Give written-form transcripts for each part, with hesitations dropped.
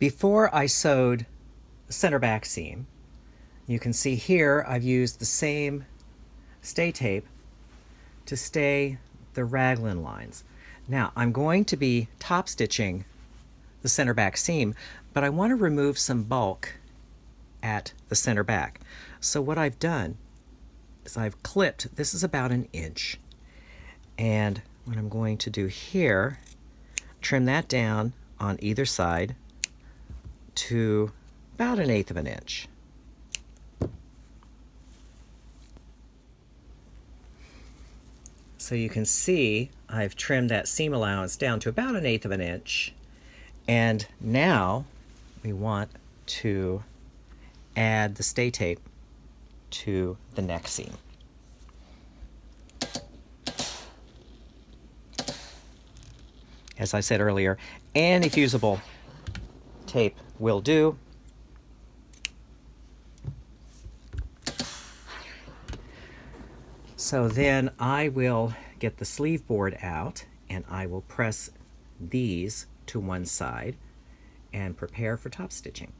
Before I sewed the center back seam, you can see here I've used the same stay tape to stay the raglan lines. Now I'm going to be top stitching the center back seam, but I want to remove some bulk at the center back. So what I've done is I've clipped, this is about 1 inch, and what I'm going to do here, trim that down on either side to about 1/8 of an inch. So you can see I've trimmed that seam allowance down to about 1/8 of an inch, and now we want to add the stay tape to the neck seam. As I said earlier, any fusible tape will do. So then I will get the sleeve board out and I will press these to one side and prepare for top stitching.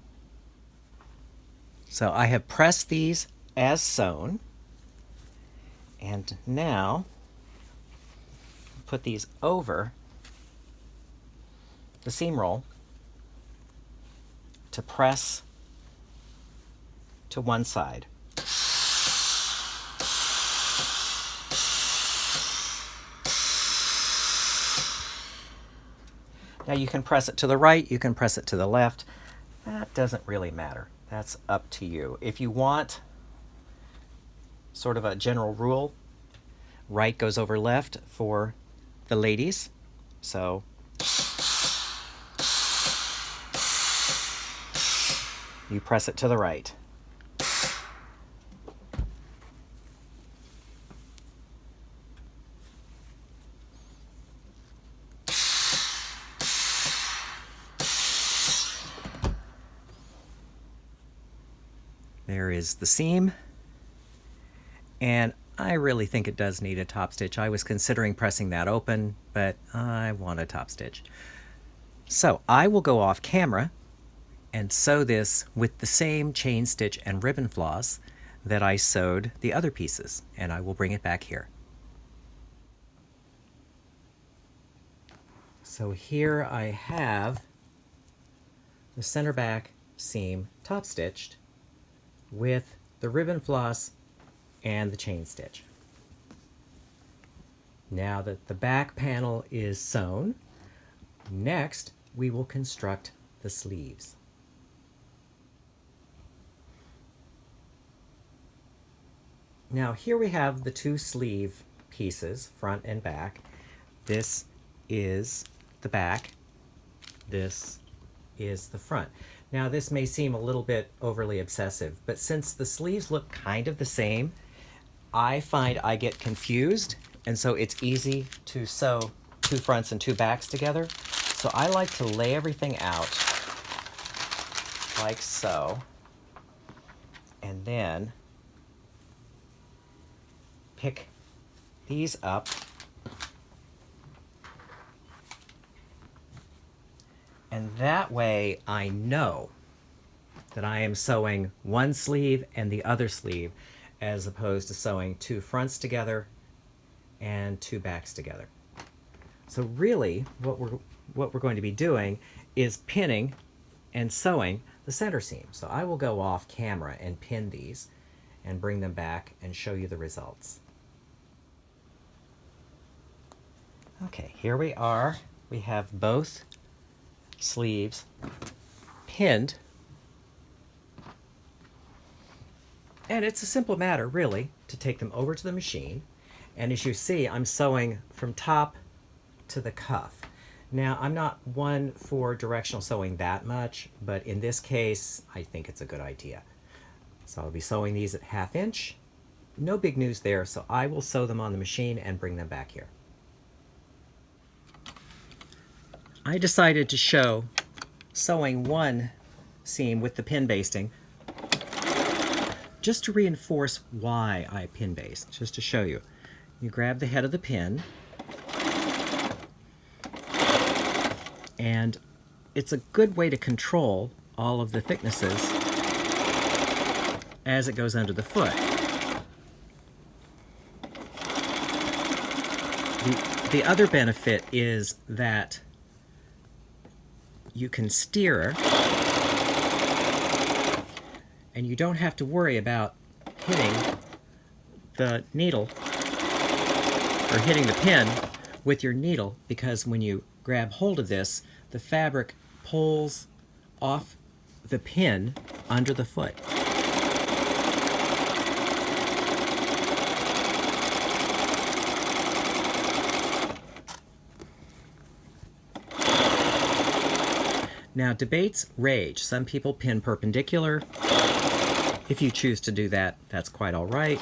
So I have pressed these as sewn, and now put these over the seam roll to press to one side. Now you can press it to the right, you can press it to the left. That doesn't really matter. That's up to you. If you want sort of a general rule, right goes over left for the ladies. So you press it to the right. There is the seam, and I really think it does need a top stitch. I was considering pressing that open, but I want a top stitch. So I will go off camera and sew this with the same chain stitch and ribbon floss that I sewed the other pieces, and I will bring it back here. So here I have the center back seam top stitched with the ribbon floss and the chain stitch. Now that the back panel is sewn, next we will construct the sleeves. Now here we have the two sleeve pieces, front and back. This is the back, this is the front. Now this may seem a little bit overly obsessive, but since the sleeves look kind of the same, I find I get confused, and so it's easy to sew two fronts and two backs together. So I like to lay everything out like so, and then pick these up and that way I know that I am sewing one sleeve and the other sleeve as opposed to sewing two fronts together and two backs together. So really what we're going to be doing is pinning and sewing the center seam. So I will go off camera and pin these and bring them back and show you the results. Okay, here we are. We have both sleeves pinned, and it's a simple matter really to take them over to the machine, and as you see I'm sewing from top to the cuff. Now I'm not one for directional sewing that much, but in this case I think it's a good idea. So I'll be sewing these at 1/2 inch. No big news there, so I will sew them on the machine and bring them back here. I decided to show sewing one seam with the pin basting just to reinforce why I pin baste, just to show you. You grab the head of the pin and it's a good way to control all of the thicknesses as it goes under the foot. The other benefit is that you can steer and you don't have to worry about hitting the needle or hitting the pin with your needle, because when you grab hold of this, the fabric pulls off the pin under the foot. Now, debates rage. Some people pin perpendicular. If you choose to do that, that's quite all right.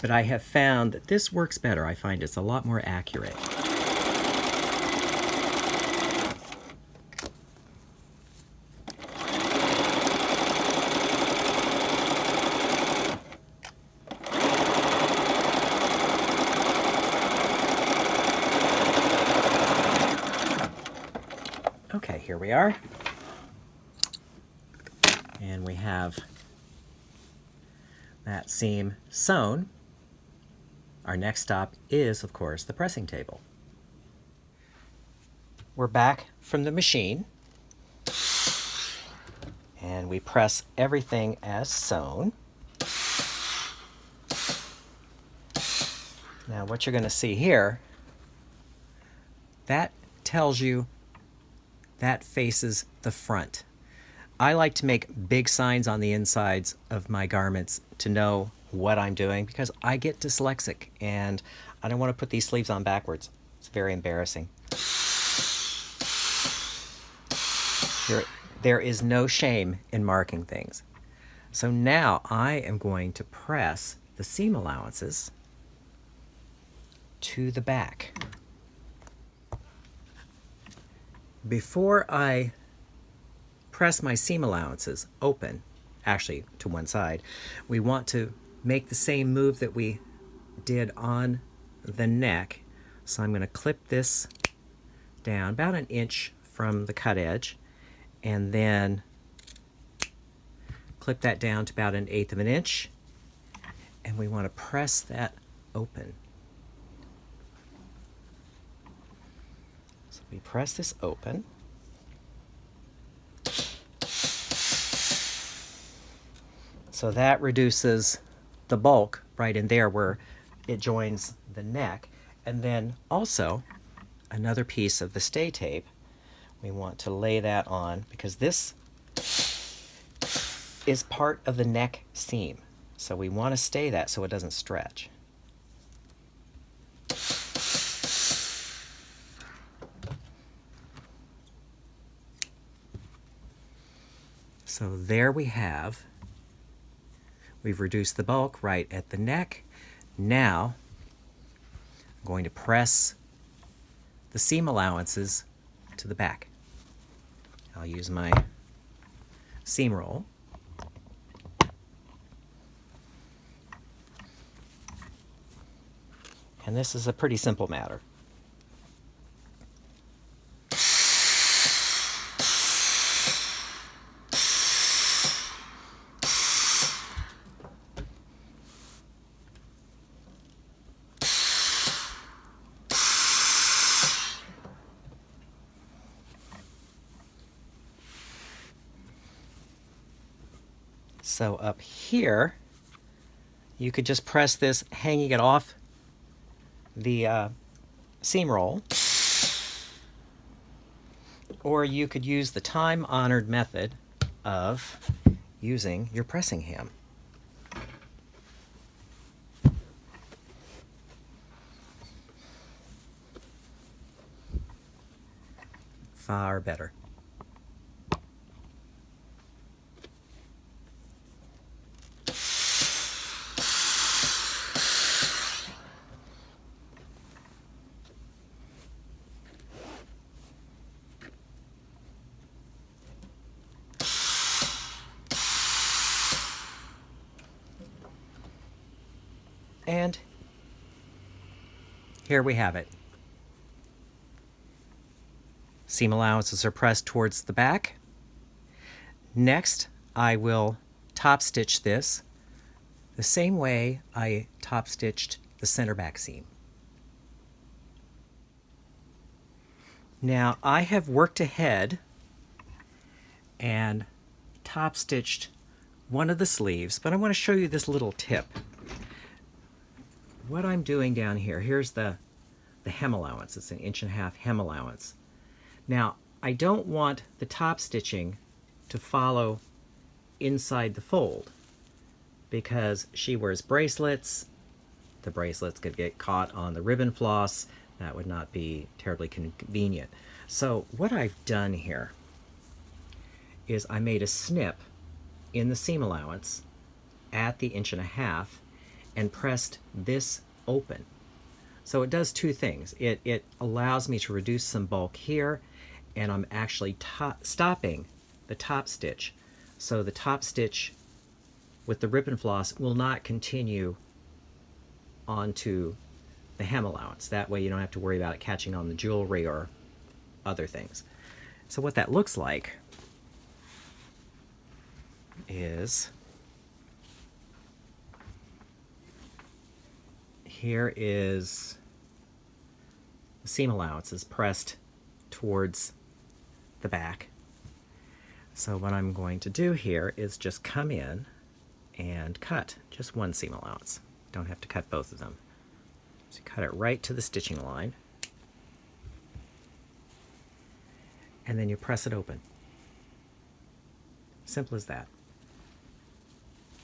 But I have found that this works better. I find it's a lot more accurate. Okay, here we are. And we have that seam sewn. Our next stop is, of course, the pressing table. We're back from the machine, and we press everything as sewn. Now, what you're going to see here, that tells you that faces the front. I like to make big signs on the insides of my garments to know what I'm doing, because I get dyslexic and I don't want to put these sleeves on backwards. It's very embarrassing. There is no shame in marking things. So now I am going to press the seam allowances to the back. Before I press my seam allowances open, actually to one side, we want to make the same move that we did on the neck. So I'm going to clip this down about 1 inch from the cut edge, and then clip that down to about 1/8 of an inch, and we want to press that open. So we press this open. So that reduces the bulk right in there where it joins the neck. And then also another piece of the stay tape, we want to lay that on, because this is part of the neck seam. So we want to stay that so it doesn't stretch. So there we have. We've reduced the bulk right at the neck. Now I'm going to press the seam allowances to the back. I'll use my seam roll. And this is a pretty simple matter. So up here, you could just press this, hanging it off the seam roll, or you could use the time-honored method of using your pressing ham. Far better. And here we have it. Seam allowances are pressed towards the back. Next, I will top stitch this the same way I top stitched the center back seam. Now I have worked ahead and top stitched one of the sleeves, but I want to show you this little tip. What I'm doing down here, here's the hem allowance. It's an 1.5" hem allowance. Now I don't want the top stitching to follow inside the fold because she wears bracelets. The bracelets could get caught on the ribbon floss. That would not be terribly convenient. So what I've done here is I made a snip in the seam allowance at the 1.5" and pressed this open. So it does two things. It allows me to reduce some bulk here, and I'm actually stopping the top stitch. So the top stitch with the ribbon floss will not continue onto the hem allowance. That way you don't have to worry about it catching on the jewelry or other things. So what that looks like is, here is the seam allowance is pressed towards the back. So what I'm going to do here is just come in and cut just one seam allowance. Don't have to cut both of them. So cut it right to the stitching line, and then you press it open. Simple as that.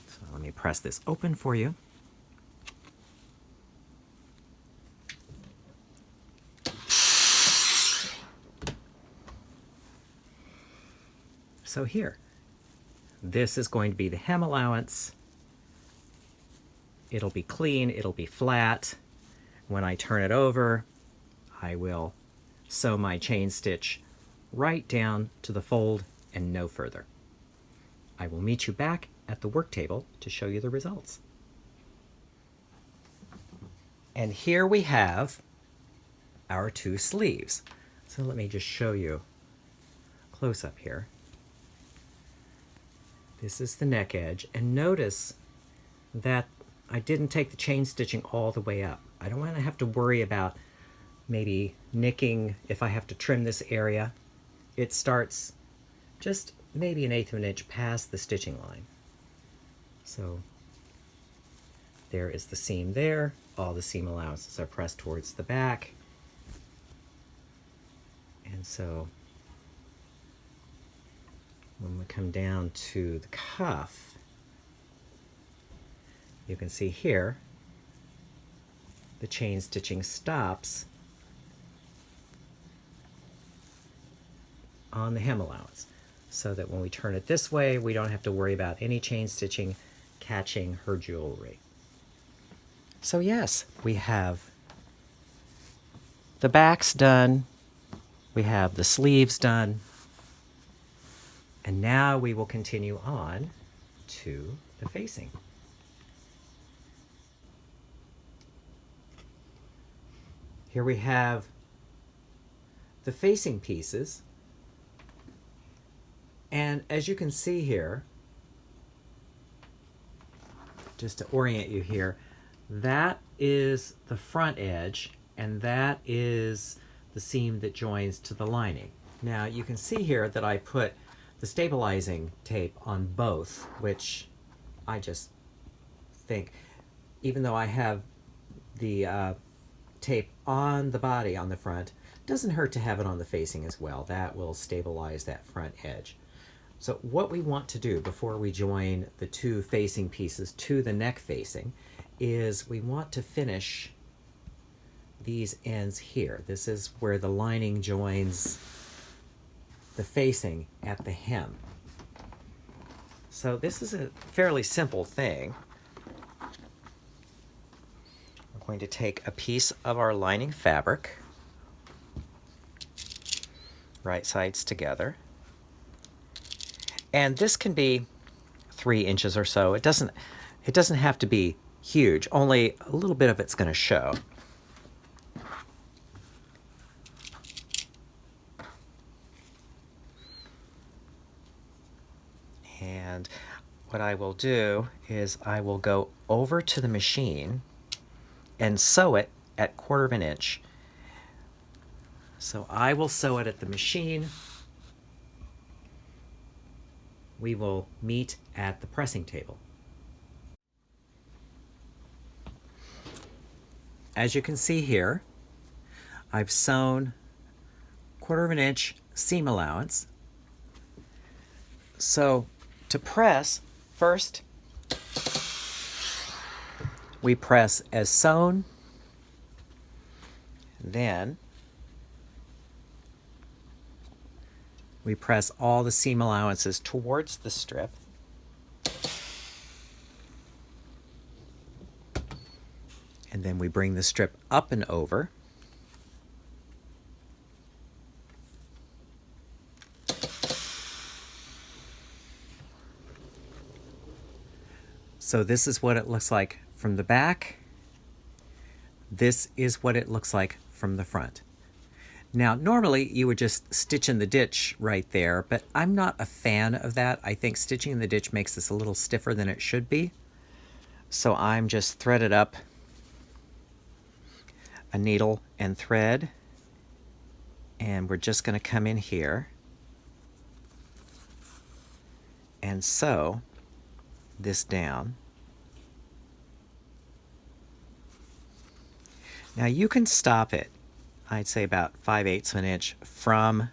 So let me press this open for you. So here, this is going to be the hem allowance. It'll be clean, it'll be flat. When I turn it over, I will sew my chain stitch right down to the fold and no further. I will meet you back at the work table to show you the results. And here we have our two sleeves. So let me just show you close up here. This is the neck edge, and notice that I didn't take the chain stitching all the way up. I don't want to have to worry about maybe nicking if I have to trim this area. It starts just maybe 1/8 of an inch past the stitching line. So there is the seam there. All the seam allowances are pressed towards the back. And so when we come down to the cuff, you can see here the chain stitching stops on the hem allowance, so that when we turn it this way, we don't have to worry about any chain stitching catching her jewelry. So yes, we have the backs done, we have the sleeves done, and now we will continue on to the facing. Here we have the facing pieces, and as you can see here, just to orient you here, that is the front edge and that is the seam that joins to the lining. Now you can see here that I put the stabilizing tape on both, which I just think, even though I have the tape on the body on the front, doesn't hurt to have it on the facing as well. That will stabilize that front edge. So what we want to do before we join the two facing pieces to the neck facing is we want to finish these ends here. This is where the lining joins the facing at the hem. So this is a fairly simple thing. We're going to take a piece of our lining fabric, right sides together, and this can be 3 inches or so. It doesn't have to be huge, only a little bit of it's going to show. And what I will do is I will go over to the machine and sew it at 1/4 of an inch. So I will sew it at the machine. We will meet at the pressing table. As you can see here, I've sewn 1/4 of an inch seam allowance. So to press, first we press as sewn, then we press all the seam allowances towards the strip. And then we bring the strip up and over. So this is what it looks like from the back. This is what it looks like from the front. Now, normally you would just stitch in the ditch right there, but I'm not a fan of that. I think stitching in the ditch makes this a little stiffer than it should be. So I'm just threaded up a needle and thread, and we're just going to come in here and sew this down. Now you can stop it, I'd say about 5/8 of an inch from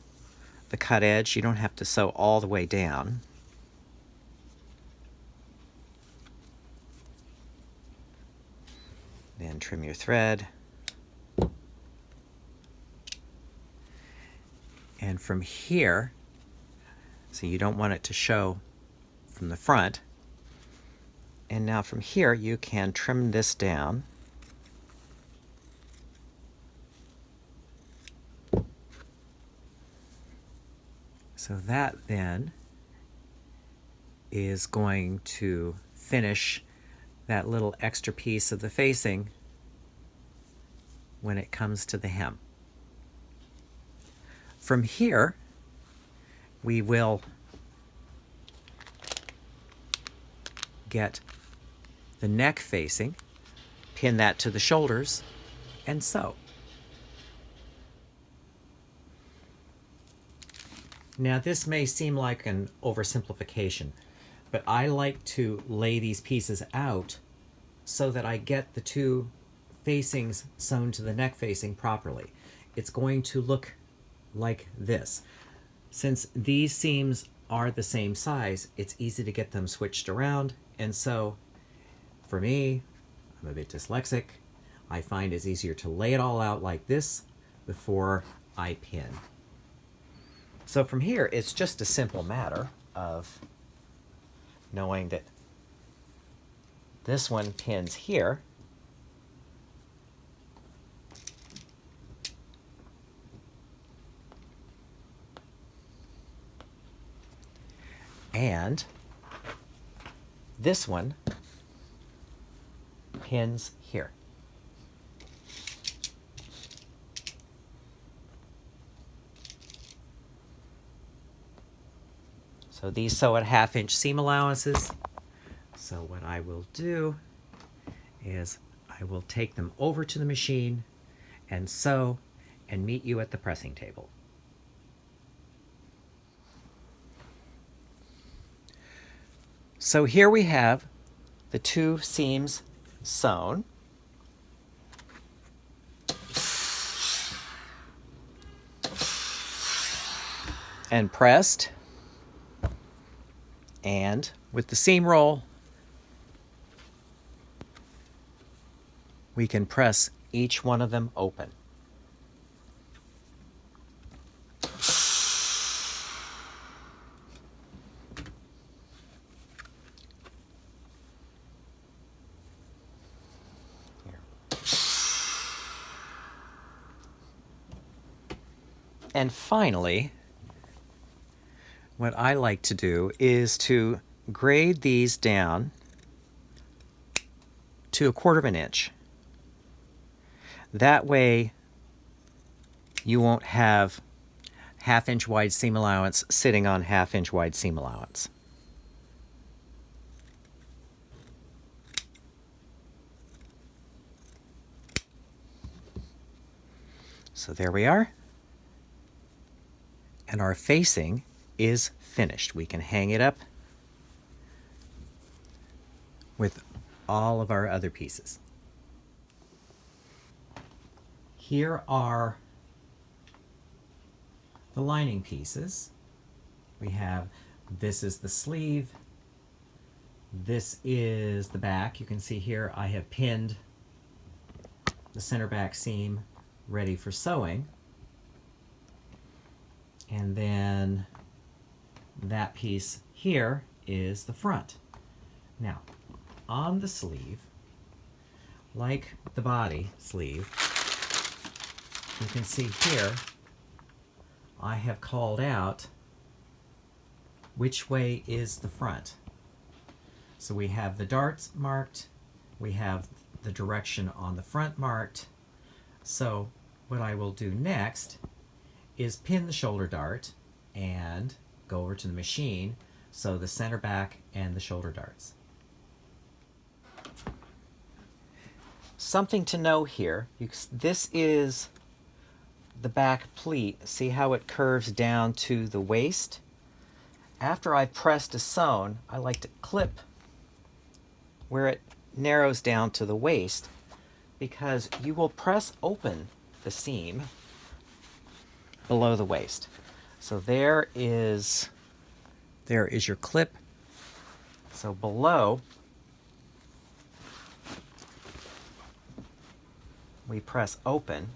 the cut edge. You don't have to sew all the way down. Then trim your thread. And from here, so you don't want it to show from the front. And now from here, you can trim this down. So that then is going to finish that little extra piece of the facing when it comes to the hem. From here, we will get the neck facing, pin that to the shoulders, and sew. Now this may seem like an oversimplification, but I like to lay these pieces out so that I get the two facings sewn to the neck facing properly. It's going to look like this. Since these seams are the same size, it's easy to get them switched around, and so for me, I'm a bit dyslexic, I find it's easier to lay it all out like this before I pin. So from here, it's just a simple matter of knowing that this one pins here, and this one pins here. So these sew at 1/2 inch seam allowances. So what I will do is I will take them over to the machine and sew and meet you at the pressing table. So here we have the two seams sewn. And pressed. And with the seam roll, we can press each one of them open. And finally, what I like to do is to grade these down to 1/4 of an inch. That way you won't have 1/2 inch wide seam allowance sitting on 1/2 inch wide seam allowance. So there we are. And our facing is finished. We can hang it up with all of our other pieces. Here are the lining pieces. We have, this is the sleeve, this is the back. You can see here I have pinned the center back seam ready for sewing. And then that piece here is the front. Now, on the sleeve, like the body sleeve, you can see here I have called out which way is the front. So we have the darts marked, we have the direction on the front marked. So what I will do next is pin the shoulder dart and go over to the machine, sew the center back and the shoulder darts. Something to know here, this is the back pleat. See how it curves down to the waist? After I've pressed and sewn, I like to clip where it narrows down to the waist, because you will press open the seam below the waist. So there is your clip. So below, we press open,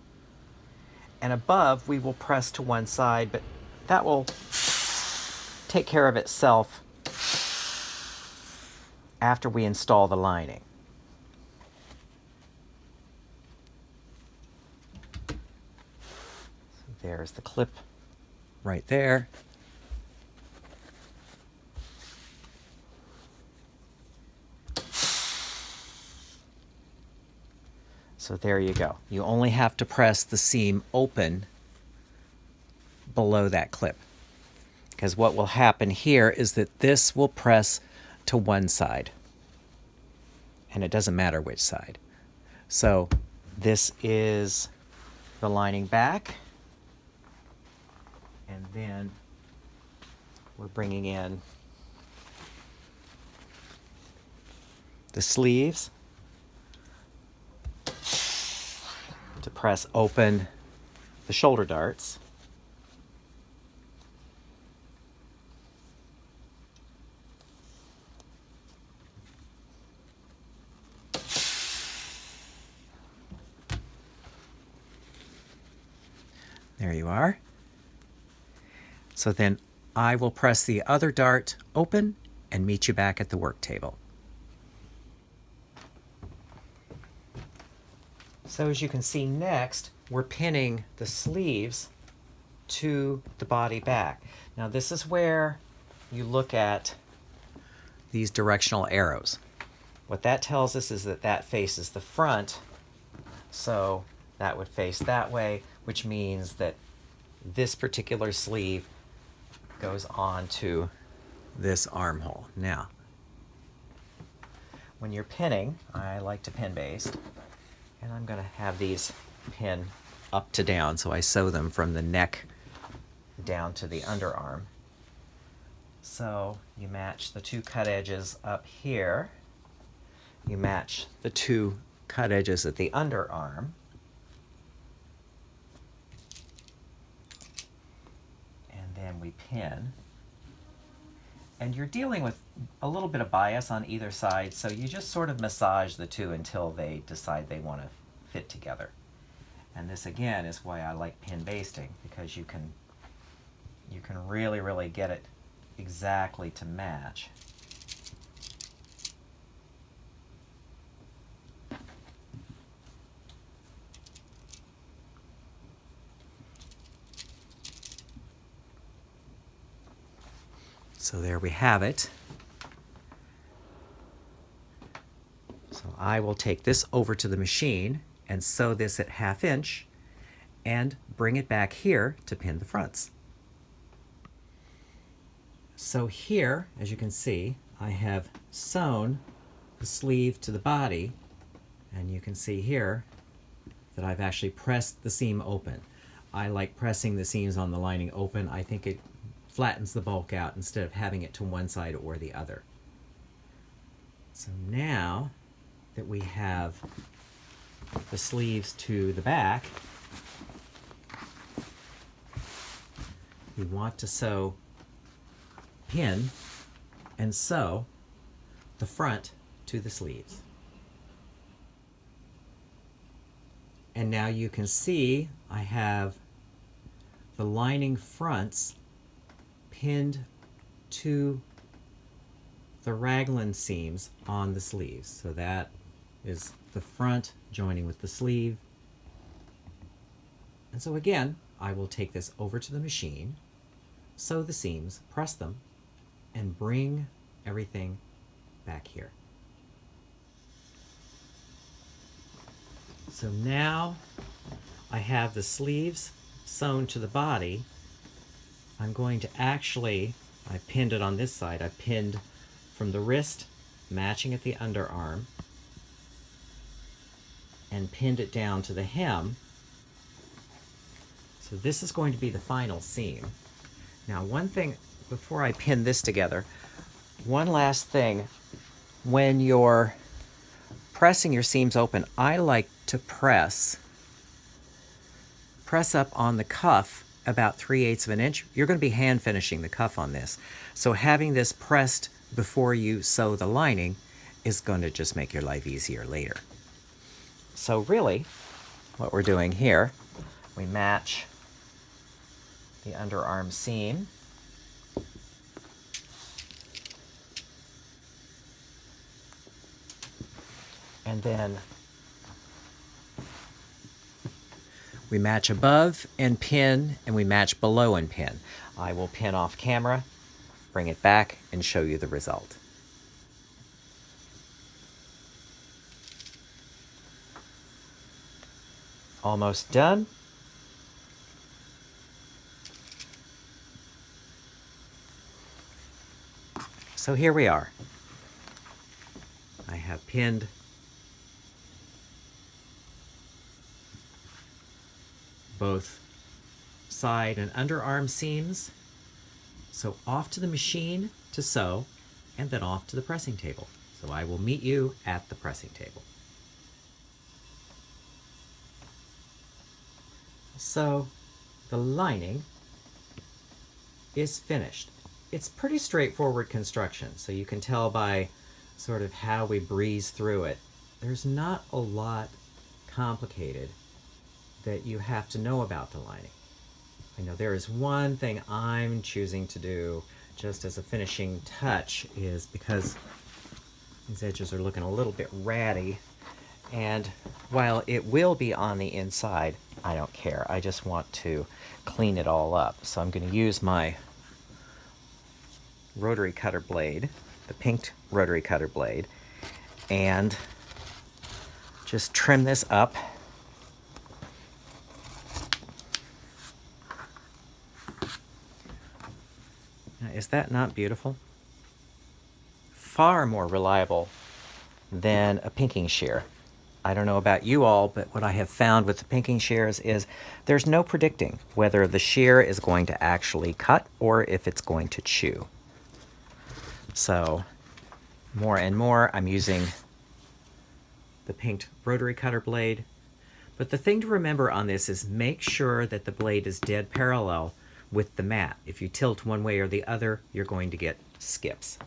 and above we will press to one side, but that will take care of itself after we install the lining. So there's the clip right there. So there you go. You only have to press the seam open below that clip, because what will happen here is that this will press to one side, and it doesn't matter which side. So this is the lining back, and then we're bringing in the sleeves to press open the shoulder darts. There you are. So then I will press the other dart open and meet you back at the work table. So as you can see, next we're pinning the sleeves to the body back. Now this is where you look at these directional arrows. What that tells us is that that faces the front, so that would face that way, which means that this particular sleeve goes on to this armhole. Now, when you're pinning, I like to pin based, and I'm going to have these pin up to down, so I sew them from the neck down to the underarm. So you match the two cut edges up here, you match the two cut edges at the underarm, and then we pin. And you're dealing with a little bit of bias on either side, so you just sort of massage the two until they decide they want to fit together. And this again is why I like pin basting, because you can really get it exactly to match. So there we have it. So I will take this over to the machine and sew this at 1/2 inch and bring it back here to pin the fronts. So here, as you can see, I have sewn the sleeve to the body, and you can see here that I've actually pressed the seam open. I like pressing the seams on the lining open. I think it flattens the bulk out instead of having it to one side or the other. So now that we have the sleeves to the back, we want to pin and sew the front to the sleeves. And now you can see I have the lining fronts pinned to the raglan seams on the sleeves. So that is the front joining with the sleeve. And so again, I will take this over to the machine, sew the seams, press them, and bring everything back here. So now I have the sleeves sewn to the body. I'm going to I pinned it on this side. I pinned from the wrist, matching at the underarm, and pinned it down to the hem. So this is going to be the final seam. Now, one thing before I pin this together, one last thing. When you're pressing your seams open, I like to press up on the cuff about 3/8 of an inch. You're going to be hand finishing the cuff on this. So having this pressed before you sew the lining is going to just make your life easier later. So really, what we're doing here, we match the underarm seam. And then we match above and pin, and we match below and pin. I will pin off camera, bring it back, and show you the result. Almost done. So here we are. I have pinned both side and underarm seams. So off to the machine to sew, and then off to the pressing table. So I will meet you at the pressing table. So the lining is finished. It's pretty straightforward construction, so you can tell by sort of how we breeze through it. There's not a lot complicated that you have to know about the lining. I know there is one thing I'm choosing to do just as a finishing touch, is because these edges are looking a little bit ratty, and while it will be on the inside, I don't care. I just want to clean it all up. So I'm going to use my rotary cutter blade, the pink rotary cutter blade, and just trim this up. Now, is that not beautiful? Far more reliable than a pinking shear. I don't know about you all, but what I have found with the pinking shears is there's no predicting whether the shear is going to actually cut or if it's going to chew. So more and more I'm using the pink rotary cutter blade. But the thing to remember on this is make sure that the blade is dead parallel with the mat. If you tilt one way or the other, you're going to get skips.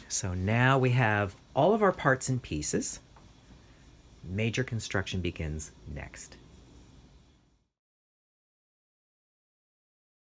So now we have all of our parts and pieces. Major construction begins next.